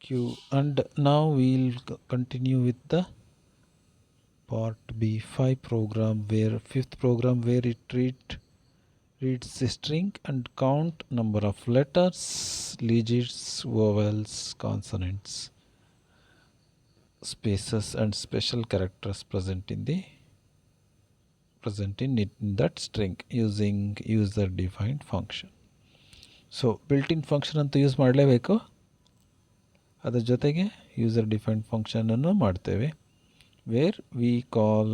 Q. And now we'll continue with the part B5 program, where fifth program where it reads the string and count number of letters, digits, vowels, consonants, spaces and special characters present in that string using user defined function. So built-in function ಅಂತೂ use ಮಾಡಲೇಬೇಕು. ಅದರ ಜೊತೆಗೆ user defined ಫಂಕ್ಷನನ್ನು ಮಾಡ್ತೇವೆ, where we call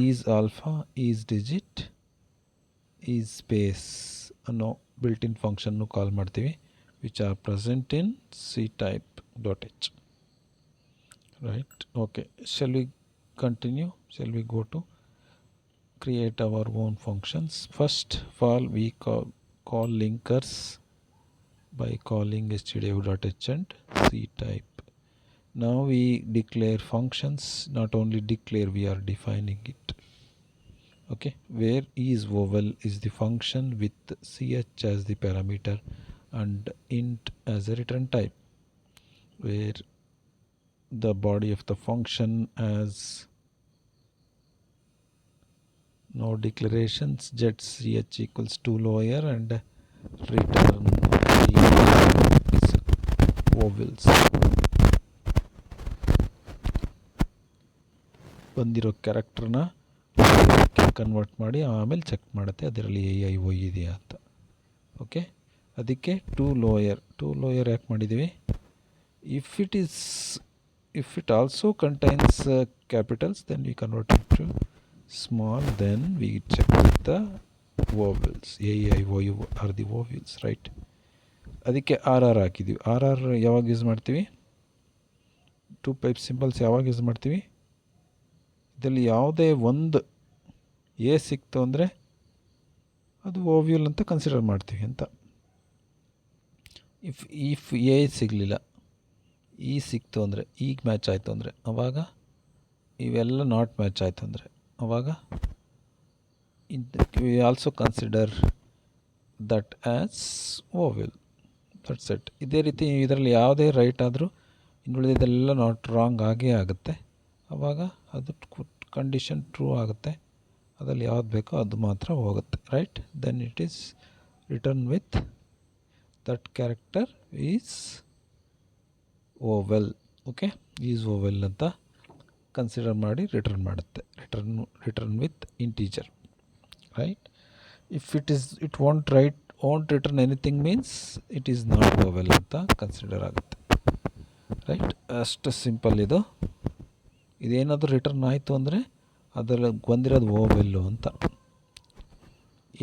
is alpha, is digit, is space ಅನ್ನೋ built-in function ಕಾಲ್ ಮಾಡ್ತೀವಿ, which are present in C type dot H. Right, okay. Shall we continue? Shall we go to create our own functions? First of all, we call linkers by calling stdio.h and c type. Now we declare functions. Not only declare, we are defining it. Okay, where is vowel is the function with ch as the parameter and int as a return type, where the body of the function has no declarations, jet ch equals to lawyer and return vowels. ಬಂದಿರೋ ಕ್ಯಾರೆಕ್ಟರ್ನ convert ಮಾಡಿ ಆಮೇಲೆ check ಮಾಡುತ್ತೆ ಅದರಲ್ಲಿ A I O ಇದೆಯಾ ಅಂತ. Okay, ಅದಕ್ಕೆ to lower ಯಾಕೆ ಮಾಡಿದ್ದೀವಿ? If it also contains capitals then we convert it to small, then we check with the vowels, a I o u are the vowels, right? ಅದಕ್ಕೆ R R ಹಾಕಿದ್ದೀವಿ. R R ಯಾವಾಗ use ಮಾಡ್ತೀವಿ? To pipe symbols ಯಾವಾಗ use ಮಾಡ್ತೀವಿ? ಇದರಲ್ಲಿ ಯಾವುದೇ ಒಂದು A ಸಿಕ್ತು ಅಂದರೆ ಅದು ಓವ್ಯೂಲ್ ಅಂತ ಕನ್ಸಿಡರ್ ಮಾಡ್ತೀವಿ ಅಂತ. ಇಫ್ ಎ ಸಿಗಲಿಲ್ಲ, ಇ ಸಿಕ್ತು ಅಂದರೆ, ಈಗ ಮ್ಯಾಚ್ ಆಯಿತು ಅಂದರೆ, ಆವಾಗ ಇವೆಲ್ಲ ನಾಟ್ ಮ್ಯಾಚ್ ಆಯಿತು ಅಂದರೆ ಆವಾಗ we also consider that as vowel. That's it. ಇದೇ ರೀತಿ ಇದರಲ್ಲಿ ಯಾವುದೇ ರೈಟ್ ಆದರೂ ಇನ್ನುಳಿದೆಲ್ಲ ನಾಟ್ ರಾಂಗ್ ಆಗೇ ಆಗುತ್ತೆ. ಆವಾಗ ಅದು ಕಂಡೀಷನ್ ಟ್ರೂ ಆಗುತ್ತೆ. ಅದರಲ್ಲಿ ಯಾವ್ದು ಬೇಕೋ ಅದು ಮಾತ್ರ ಹೋಗುತ್ತೆ. Right, then it is return with that character is vowel. Okay, is vowel ಅಂತ ಕನ್ಸಿಡರ್ ಮಾಡಿ ರಿಟರ್ನ್ ಮಾಡುತ್ತೆ. Return with integer. Right, if it want return anything means it is not vowel ಅಂತ ಕನ್ಸಿಡರ್ ಆಗುತ್ತೆ. ರೈಟ್, ಅಷ್ಟು simple ಇದು. ಇದೇನಾದರೂ return ಆಯಿತು ಅಂದರೆ ಅದರಲ್ಲಿ ಬಂದಿರೋದು vowel ಅಂತ.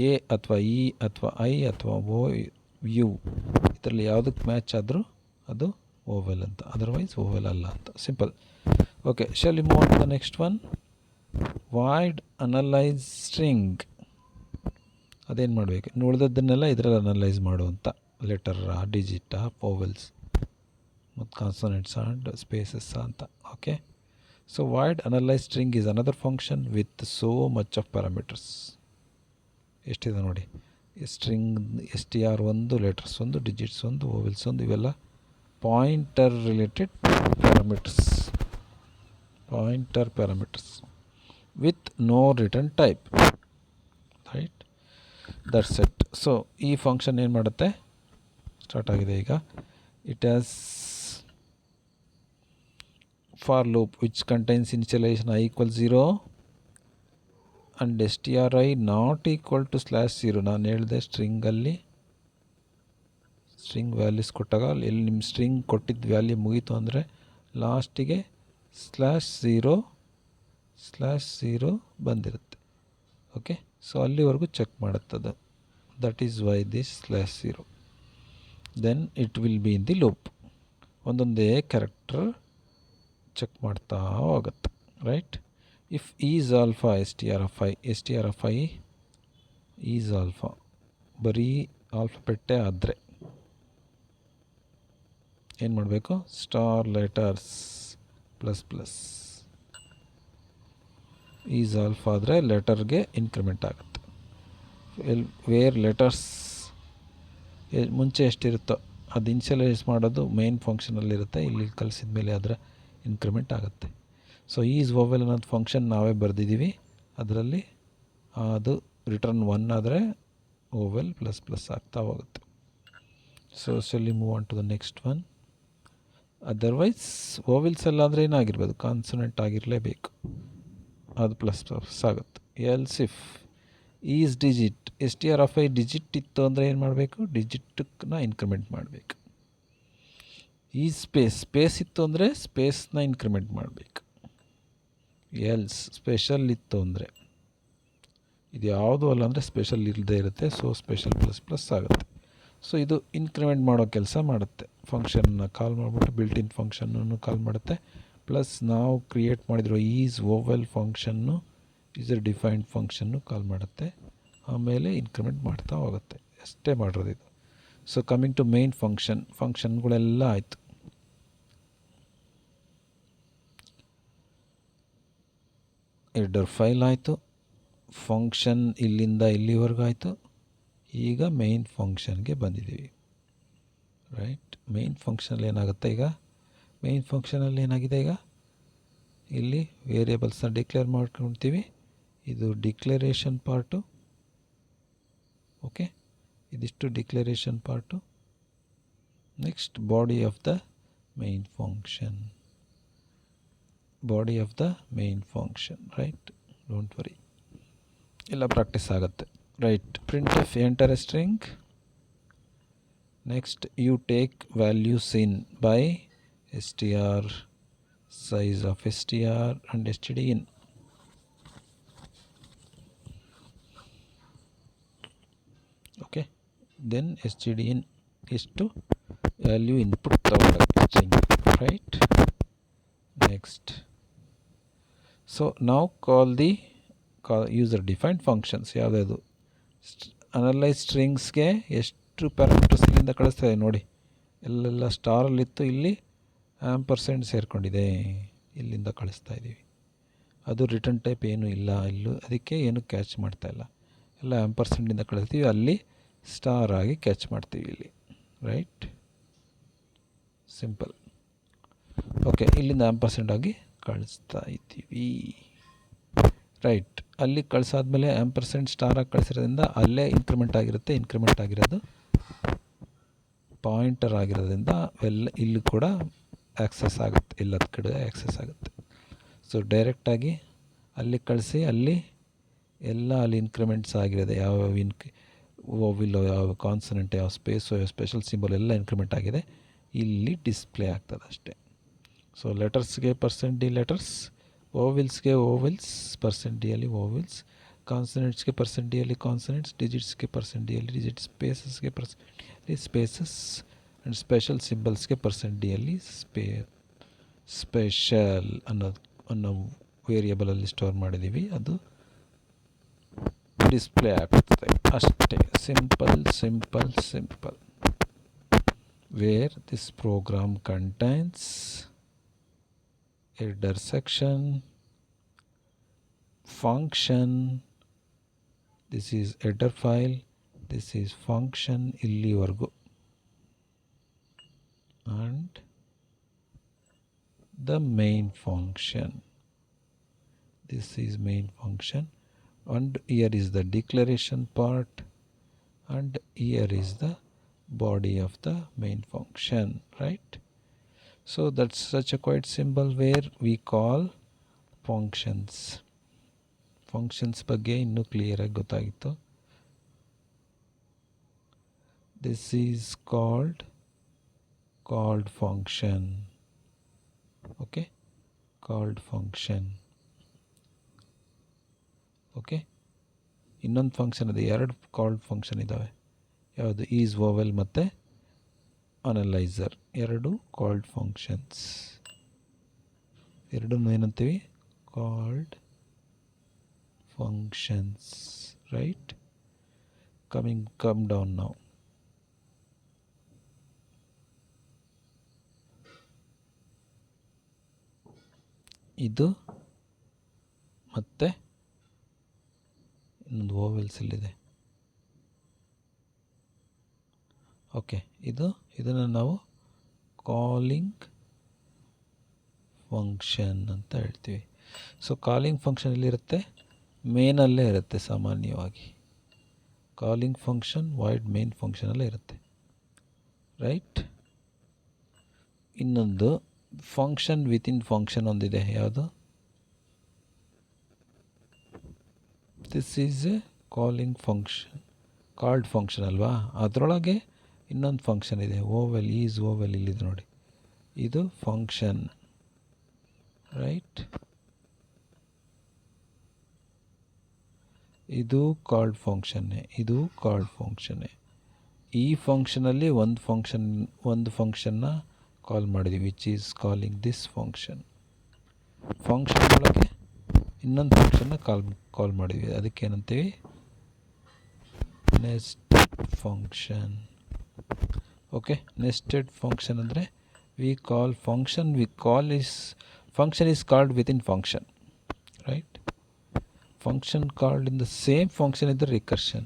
ಎ ಅಥವಾ ಇ ಅಥವಾ ಐ ಅಥವಾ ಓ ಯು ಇದರಲ್ಲಿ ಯಾವುದಕ್ಕೆ ಮ್ಯಾಚ್ ಆದರೂ ಅದು vowel ಅಂತ, ಅದರ್ವೈಸ್ vowel ಅಲ್ಲ ಅಂತ. Simple. Okay, shall we move on to the next one? void analyze string. ಅದೇನು ಮಾಡಬೇಕು? ಉಳಿದದ್ದನ್ನೆಲ್ಲ ಇದರಲ್ಲಿ ಅನಲೈಸ್ ಮಾಡುವಂಥ ಲೆಟರಾ, ಡಿಜಿಟಾ, ವೋವೆಲ್ಸ್ ಮತ್ತು ಕಾನ್ಸೋನೆಂಟ್ಸ್ ಆ್ಯಂಡ್ ಸ್ಪೇಸಸ್ ಅಂತ. Okay, so void analyze string is another function with so much of parameters. ಎಷ್ಟಿದೆ ನೋಡಿ, string S T R ಒಂದು, letters ಒಂದು, ಡಿಜಿಟ್ಸ್ ಒಂದು, ವೋವೆಲ್ಸ್ ಒಂದು, ಇವೆಲ್ಲ pointer related parameters with no return type. Right, that's it. So ಈ function ಏನು ಮಾಡುತ್ತೆ? ಸ್ಟಾರ್ಟ್ ಆಗಿದೆ ಈಗ. It has for loop which contains initialisation i equals 0 and stri not equal to /0. ನಾನು ಹೇಳಿದೆ ಸ್ಟ್ರಿಂಗಲ್ಲಿ ಸ್ಟ್ರಿಂಗ್ ವ್ಯಾಲ್ಯೂಸ್ ಕೊಟ್ಟಾಗ ಎಲ್ಲಿ ನಿಮ್ಮ ಸ್ಟ್ರಿಂಗ್ ಕೊಟ್ಟಿದ್ದ ವ್ಯಾಲ್ಯೂ ಮುಗೀತು ಅಂದರೆ ಲಾಸ್ಟಿಗೆ /0 ಬಂದಿರುತ್ತೆ. ಓಕೆ, ಸೊ ಅಲ್ಲಿವರೆಗೂ ಚೆಕ್ ಮಾಡುತ್ತದೆ. That is why this /0. Then it will be in the loop. ಒಂದೊಂದೇ ಕ್ಯಾರೆಕ್ಟರ್ ಚೆಕ್ ಮಾಡ್ತಾ ಹೋಗುತ್ತೆ. Right, if is alpha str of i is alpha ಬರೀ ಆಲ್ಫಾಬೆಟ್ಟೇ ಆದರೆ ಏನು ಮಾಡಬೇಕು? ಸ್ಟಾರ್ ಲೆಟರ್ಸ್ ++ ಈಸ್ ಆಲ್ಫಾ ಆದರೆ ಲೆಟರ್ಗೆ ಇನ್ಕ್ರಿಮೆಂಟ್ ಆಗುತ್ತೆ. ವೇರ್ ಲೆಟರ್ಸ್ ಮುಂಚೆ ಎಷ್ಟಿರುತ್ತೋ ಅದು ಇನ್ಷಿಯಲೈಸ್ ಮಾಡೋದು ಮೇನ್ ಫಂಕ್ಷನಲ್ಲಿರುತ್ತೆ. ಇಲ್ಲಿ ಕಲಿಸಿದ ಮೇಲೆ ಅದರ ಇನ್ಕ್ರಿಮೆಂಟ್ ಆಗುತ್ತೆ. ಸೊ ಈಸ್ ವೋವೆಲ್ ಅನ್ನೋದು ಫಂಕ್ಷನ್ ನಾವೇ ಬರೆದಿದ್ದೀವಿ. ಅದರಲ್ಲಿ ಅದು ರಿಟರ್ನ್ 1 ಆದರೆ ವೋವೆಲ್ ಪ್ಲಸ್ ಪ್ಲಸ್ ಆಗ್ತಾ ಹೋಗುತ್ತೆ. So shall move on to the next one. Otherwise vowels ಎಲ್ಲ ಅಂದರೆ ಏನಾಗಿರ್ಬೋದು, ಕಾನ್ಸನೆಂಟ್ ಆಗಿರಲೇಬೇಕು, ಅದು ಪ್ಲಸ್ ಪ್ಲಸ್ ಆಗುತ್ತೆ. Else if is digit STR digit ಇತ್ತು ಅಂದರೆ ಏನು ಮಾಡಬೇಕು, ಡಿಜಿಟನ್ನ ಇನ್ಕ್ರಿಮೆಂಟ್ ಮಾಡಬೇಕು. ಈ ಸ್ಪೇಸ್ ಇತ್ತು ಅಂದರೆ ಸ್ಪೇಸ್ನ ಇನ್ಕ್ರಿಮೆಂಟ್ ಮಾಡಬೇಕು. ಎಲ್ಸ್ ಸ್ಪೆಷಲ್ ಇತ್ತು ಅಂದರೆ, ಇದು ಯಾವುದೂ ಅಲ್ಲ ಅಂದರೆ ಸ್ಪೆಷಲ್ ಇಲ್ಲದೆ ಇರುತ್ತೆ. ಸೊ ಸ್ಪೆಷಲ್ ಪ್ಲಸ್ ಪ್ಲಸ್ ಆಗುತ್ತೆ. ಸೊ ಇದು ಇನ್ಕ್ರಿಮೆಂಟ್ ಮಾಡೋ ಕೆಲಸ ಮಾಡುತ್ತೆ. ಫಂಕ್ಷನ್ನ ಕಾಲ್ ಮಾಡಿಬಿಟ್ಟು ಬಿಲ್ಟ್ ಇನ್ ಫಂಕ್ಷನನ್ನು ಕಾಲ್ ಮಾಡುತ್ತೆ. ಪ್ಲಸ್ ನಾವು ಕ್ರಿಯೇಟ್ ಮಾಡಿರೋ ಈಸ್ ವೋವೆಲ್ ಫಂಕ್ಷನ್ನು ಈಸ್ ಎ ಡಿಫೈನ್ಡ್ ಫಂಕ್ಷನ್ನು ಕಾಲ್ ಮಾಡುತ್ತೆ. ಆಮೇಲೆ ಇನ್ಕ್ರಿಮೆಂಟ್ ಮಾಡ್ತಾ ಹೋಗುತ್ತೆ. ಅಷ್ಟೇ ಮಾಡಿರೋದು ಇದು. ಸೊ ಕಮಿಂಗ್ ಟು ಮೇನ್ ಫಂಕ್ಷನ್ಗಳೆಲ್ಲ ಆಯಿತು. ಹೆಡರ್ ಫೈಲ್ ಆಯಿತು, ಫಂಕ್ಷನ್ ಇಲ್ಲಿಂದ ಇಲ್ಲಿವರೆಗೂ ಆಯಿತು. ಈಗ ಮೇನ್ ಫಂಕ್ಷನ್ಗೆ ಬಂದಿದ್ದೀವಿ. ರೈಟ್, ಮೇನ್ ಫಂಕ್ಷನಲ್ಲಿ ಏನಾಗುತ್ತೆ ಈಗ, ಮೇನ್ ಫಂಕ್ಷನಲ್ಲಿ ಏನಾಗಿದೆ ಈಗ, ಇಲ್ಲಿ ವೇರಿಯೇಬಲ್ಸ್ನ ಡಿಕ್ಲೇರ್ ಮಾಡ್ಕೊಳ್ತೀವಿ. ಇದು ಡಿಕ್ಲರೇಷನ್ ಪಾರ್ಟು. ಓಕೆ, ಇದಿಷ್ಟು declaration part. Next body of the main function, body of the main function. Right, don't worry, ಎಲ್ಲ ಪ್ರಾಕ್ಟೀಸ್ ಆಗುತ್ತೆ. Right, printf enter a string. Next you take values in by str, size of str and std in. Okay, then std in is to value input string. Right, next, so now call the user defined functions. ಯಾವುದಾದ್ರು analyse ಸ್ಟ್ರಿಂಗ್ಸ್ಗೆ ಎಷ್ಟು parameters ಇಲ್ಲಿಂದ ಕಳಿಸ್ತಾ ಇದೆ ನೋಡಿ. ಎಲ್ಲೆಲ್ಲ ಸ್ಟಾರಲ್ಲಿತ್ತು, ಇಲ್ಲಿ ಆ್ಯಂಪರ್ಸೆಂಟ್ ಸೇರಿಕೊಂಡಿದೆ, ಇಲ್ಲಿಂದ ಕಳಿಸ್ತಾ ಇದ್ದೀವಿ. ಅದು ರಿಟರ್ನ್ ಟೈಪ್ ಏನೂ ಇಲ್ಲ ಇಲ್ಲೂ, ಅದಕ್ಕೆ ಏನು ಕ್ಯಾಚ್ ಮಾಡ್ತಾಯಿಲ್ಲ. ಎಲ್ಲ ಆ್ಯಂಪರ್ಸೆಂಟಿಂದ ಕಳಿಸ್ತೀವಿ, ಅಲ್ಲಿ ಸ್ಟಾರ್ ಆಗಿ ಕ್ಯಾಚ್ ಮಾಡ್ತೀವಿ ಇಲ್ಲಿ. Right, simple. ಓಕೆ, ಇಲ್ಲಿಂದ ಆ್ಯಂಪರ್ಸೆಂಟ್ ಆಗಿ ಕಳಿಸ್ತಾ ಇದ್ದೀವಿ. ರೈಟ್, ಅಲ್ಲಿ ಕಳಿಸಾದ್ಮೇಲೆ ಆ್ಯಂಪರ್ಸೆಂಟ್ ಸ್ಟಾರಾಗಿ ಕಳಿಸಿರೋದ್ರಿಂದ ಅಲ್ಲೇ ಇನ್ಕ್ರಿಮೆಂಟ್ ಆಗಿರುತ್ತೆ. ಇನ್ಕ್ರಿಮೆಂಟ್ ಆಗಿರೋದು ಪಾಯಿಂಟರ್ ಆಗಿರೋದ್ರಿಂದ ಇಲ್ಲಿ ಕೂಡ ಆ್ಯಕ್ಸಸ್ ಆಗುತ್ತೆ, ಎಲ್ಲದ ಕಡೆ ಆ್ಯಕ್ಸಸ್ ಆಗುತ್ತೆ. ಸೊ ಡೈರೆಕ್ಟಾಗಿ ಅಲ್ಲಿ ಕಳಿಸಿ, ಅಲ್ಲಿ ಎಲ್ಲ ಅಲ್ಲಿ ಇನ್ಕ್ರಿಮೆಂಟ್ಸ್ ಆಗಿರೋದೆ, ಯಾವ ವೋವಿಲ್, ಯಾವ ಕಾನ್ಸನೆಂಟ್, ಯಾವ ಸ್ಪೇಸು, ಯಾವ ಸ್ಪೆಷಲ್ ಸಿಂಬಲ್ ಎಲ್ಲ ಇನ್ಕ್ರಿಮೆಂಟ್ ಆಗಿದೆ, ಇಲ್ಲಿ ಡಿಸ್ಪ್ಲೇ ಆಗ್ತದೆ ಅಷ್ಟೇ. ಸೊ ಲೆಟರ್ಸ್ಗೆ %d ಲೆಟರ್ಸ್, ವೋವಿಲ್ಸ್ಗೆ ವೋವಿಲ್ಸ್, %d ಅಲ್ಲಿ ವೋವಿಲ್ಸ್, ಕಾನ್ಸನೆಂಟ್ಸ್ಗೆ %d ಅಲ್ಲಿ ಕಾನ್ಸನೆಂಟ್ಸ್, ಡಿಜಿಟ್ಸ್ಗೆ %d ಅಲ್ಲಿ ಡಿಜಿಟ್ಸ್, ಸ್ಪೇಸಸ್ಗೆ %d ಸ್ಪೇಸಸ್, ಆ್ಯಂಡ್ ಸ್ಪೆಷಲ್ ಸಿಂಬಲ್ಸ್ಗೆ %d ಅಲ್ಲಿ ಸ್ಪೆಷಲ್ ಅನ್ನೋ ವೇರಿಯೇಬಲಲ್ಲಿ ಸ್ಟೋರ್ ಮಾಡಿದ್ದೀವಿ, ಅದು ಡಿಸ್ಪ್ಲೇ ಆಗ್ತದೆ ಅಷ್ಟೇ. Simple simple simple. Where this program contains header section, function, this is header file, this is function illivargu, and the main function, this is main function, and here is the declaration part, and here is the body of the main function. Right, so that's such a quite simple where we call functions. Functions ಬಗ್ಗೆ ಇನ್ನೂ clear ಆಗಿ ಗೊತ್ತಾಗಿತ್ತು. This is called function. Okay, called function. Okay, ಇನ್ನೊಂದು function ಇದೆ, ಎರಡು called function ಇದ್ದಾವೆ. ಯಾವುದು, is ವೋವೆಲ್ ಮತ್ತು ಅನಲೈಸರ್, ಎರಡು ಕಾಲ್ಡ್ ಫಂಕ್ಷನ್ಸ್. ಎರಡನ್ನೂ ಏನಂತೀವಿ, called functions. Right, come down ನಾವು. ಇದು ಮತ್ತೆ ಇನ್ನೊಂದು ವೋವೆಲ್ಸ್ ಇಲ್ಲಿದೆ. ಓಕೆ, ಇದನ್ನು ನಾವು ಕಾಲಿಂಗ್ ಫಂಕ್ಷನ್ ಅಂತ ಹೇಳ್ತೀವಿ. ಸೊ ಕಾಲಿಂಗ್ ಫಂಕ್ಷನ್ ಎಲ್ಲಿರುತ್ತೆ? ಮೇನಲ್ಲೇ ಇರುತ್ತೆ ಸಾಮಾನ್ಯವಾಗಿ. ಕಾಲಿಂಗ್ ಫಂಕ್ಷನ್ ವಾಯ್ಡ್ ಮೇನ್ ಫಂಕ್ಷನಲ್ಲೇ ಇರುತ್ತೆ, ರೈಟ್. ಇನ್ನೊಂದು ಫಂಕ್ಷನ್ ವಿತಿನ್ ಫಂಕ್ಷನ್ ಒಂದಿದೆ, ಯಾವುದು? This is A calling function, called function ಅಲ್ವಾ. ಅದರೊಳಗೆ ಇನ್ನೊಂದು ಫಂಕ್ಷನ್ ಇದೆ, ಓವೆಲ್, ಈಸ್ ಓವೆಲ್ ಇಲ್ಲಿದೆ ನೋಡಿ, ಇದು ಫಂಕ್ಷನ್, ರೈಟ್. ಇದು ಕಾಲ್ಡ್ ಫಂಕ್ಷನ್ನೇ, ಇದು ಕಾಲ್ಡ್ ಫಂಕ್ಷನ್ನೇ. ಈ ಫಂಕ್ಷನಲ್ಲಿ ಒಂದು ಫಂಕ್ಷನ್ನ ಕಾಲ್ ಮಾಡಿದ್ವಿ, which is calling this function. Function ಒಳಗೆ ಇನ್ನೊಂದು ಫಂಕ್ಷನ್ನ ಕಾಲ್ ಮಾಡಿದ್ವಿ, ಅದಕ್ಕೇನಂತೀವಿ? Nested function. Okay, nested function ಅಂದರೆ function is called within function, right? Function called in the same function is the recursion.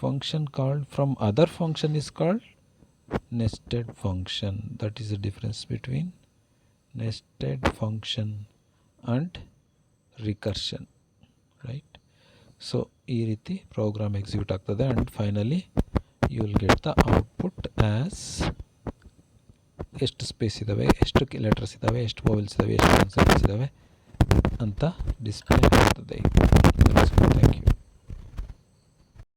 Function called from other function is called nested function. That is the difference between nested function and recursion, right? So ಈ ರೀತಿ program execute ಆಗ್ತದೆ, and finally you will get the output as ಎಷ್ಟು space ಇದ್ದಾವೆ, ಎಷ್ಟು letters ಇದ್ದಾವೆ, ಎಷ್ಟು vowels ಇದ್ದಾವೆ, ಎಷ್ಟು ಕಾನ್ಸೆಪ್ಟ್ಸ್ ಇದ್ದಾವೆ ಅಂತ ಡಿಸ್ಪ್ಲೇ ಆಗ್ತದೆ. Thank you.